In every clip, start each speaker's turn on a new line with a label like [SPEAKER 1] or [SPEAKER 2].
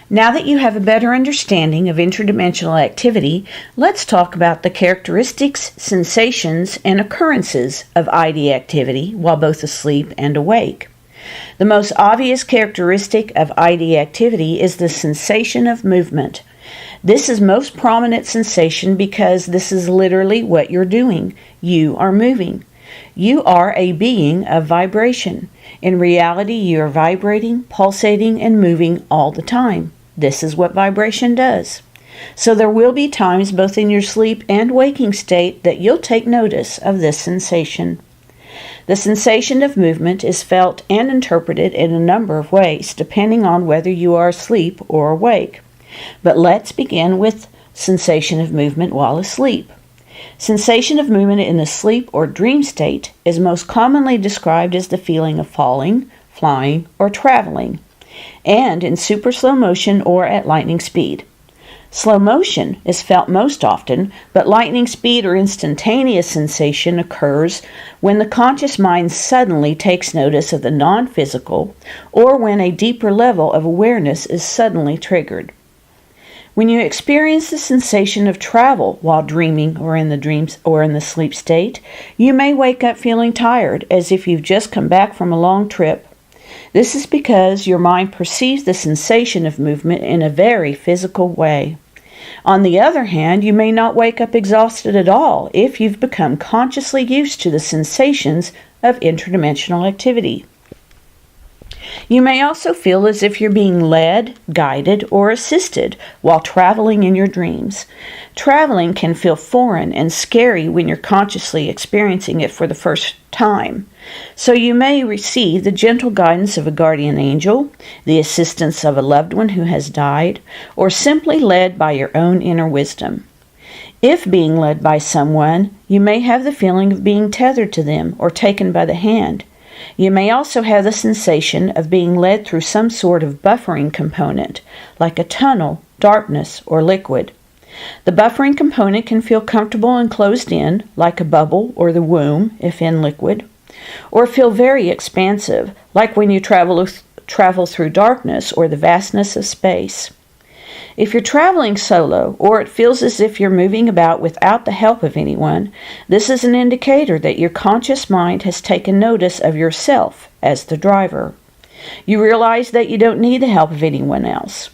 [SPEAKER 1] Now that you have a better understanding of interdimensional activity, let's talk about the characteristics, sensations, and occurrences of ID activity while both asleep and awake. The most obvious characteristic of ID activity is the sensation of movement. This is most prominent sensation because this is literally what you're doing. You are moving. You are a being of vibration. In reality, you are vibrating, pulsating, and moving all the time. This is what vibration does. So there will be times both in your sleep and waking state that you'll take notice of this sensation. The sensation of movement is felt and interpreted in a number of ways, depending on whether you are asleep or awake. But let's begin with sensation of movement while asleep. Sensation of movement in the sleep or dream state is most commonly described as the feeling of falling, flying, or traveling, and in super slow motion or at lightning speed. Slow motion is felt most often, but lightning speed or instantaneous sensation occurs when the conscious mind suddenly takes notice of the non-physical or when a deeper level of awareness is suddenly triggered. When you experience the sensation of travel while dreaming or in the sleep state, you may wake up feeling tired, as if you've just come back from a long trip. This is because your mind perceives the sensation of movement in a very physical way. On the other hand, you may not wake up exhausted at all if you've become consciously used to the sensations of interdimensional activity. You may also feel as if you're being led, guided, or assisted while traveling in your dreams. Traveling can feel foreign and scary when you're consciously experiencing it for the first time. So you may receive the gentle guidance of a guardian angel, the assistance of a loved one who has died, or simply led by your own inner wisdom. If being led by someone, you may have the feeling of being tethered to them or taken by the hand. You may also have the sensation of being led through some sort of buffering component, like a tunnel, darkness, or liquid. The buffering component can feel comfortable and closed in, like a bubble or the womb, if in liquid, or feel very expansive, like when you travel through darkness or the vastness of space. If you're traveling solo, or it feels as if you're moving about without the help of anyone, this is an indicator that your conscious mind has taken notice of yourself as the driver. You realize that you don't need the help of anyone else.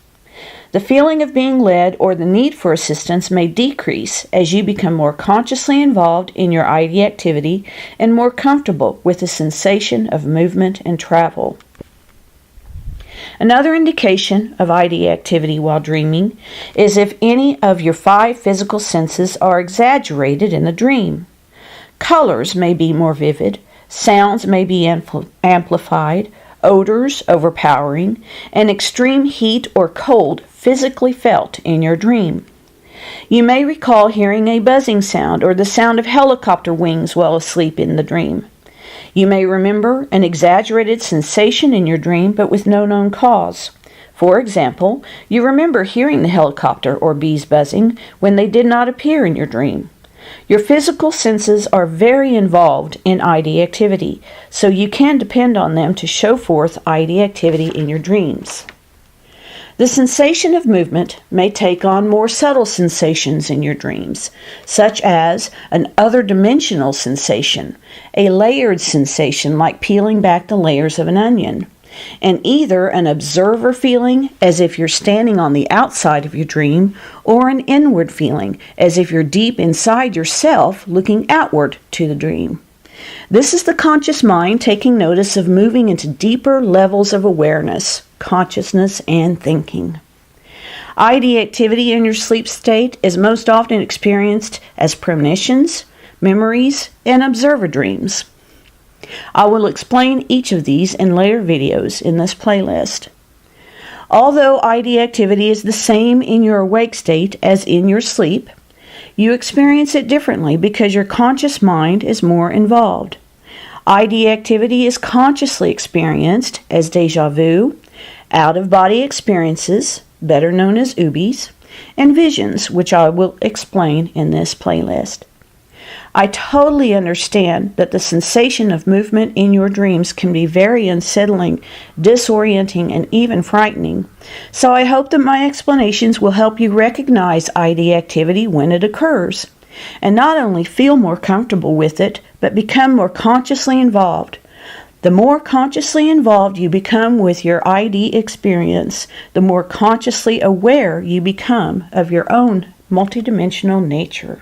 [SPEAKER 1] The feeling of being led or the need for assistance may decrease as you become more consciously involved in your ID activity and more comfortable with the sensation of movement and travel. Another indication of ID activity while dreaming is if any of your 5 physical senses are exaggerated in the dream. Colors may be more vivid, sounds may be amplified, odors overpowering, and extreme heat or cold physically felt in your dream. You may recall hearing a buzzing sound or the sound of helicopter wings while asleep in the dream. You may remember an exaggerated sensation in your dream, but with no known cause. For example, you remember hearing the helicopter or bees buzzing when they did not appear in your dream. Your physical senses are very involved in ID activity, so you can depend on them to show forth ID activity in your dreams. The sensation of movement may take on more subtle sensations in your dreams, such as an other-dimensional sensation, a layered sensation like peeling back the layers of an onion, and either an observer feeling as if you're standing on the outside of your dream, or an inward feeling as if you're deep inside yourself looking outward to the dream. This is the conscious mind taking notice of moving into deeper levels of awareness, consciousness, and thinking. ID activity in your sleep state is most often experienced as premonitions, memories, and observer dreams. I will explain each of these in later videos in this playlist. Although ID activity is the same in your awake state as in your sleep, you experience it differently because your conscious mind is more involved. ID activity is consciously experienced as déjà vu, out-of-body experiences, better known as UBIs, and visions, which I will explain in this playlist. I totally understand that the sensation of movement in your dreams can be very unsettling, disorienting, and even frightening. So I hope that my explanations will help you recognize ID activity when it occurs, and not only feel more comfortable with it, but become more consciously involved. The more consciously involved you become with your ID experience, the more consciously aware you become of your own multidimensional nature.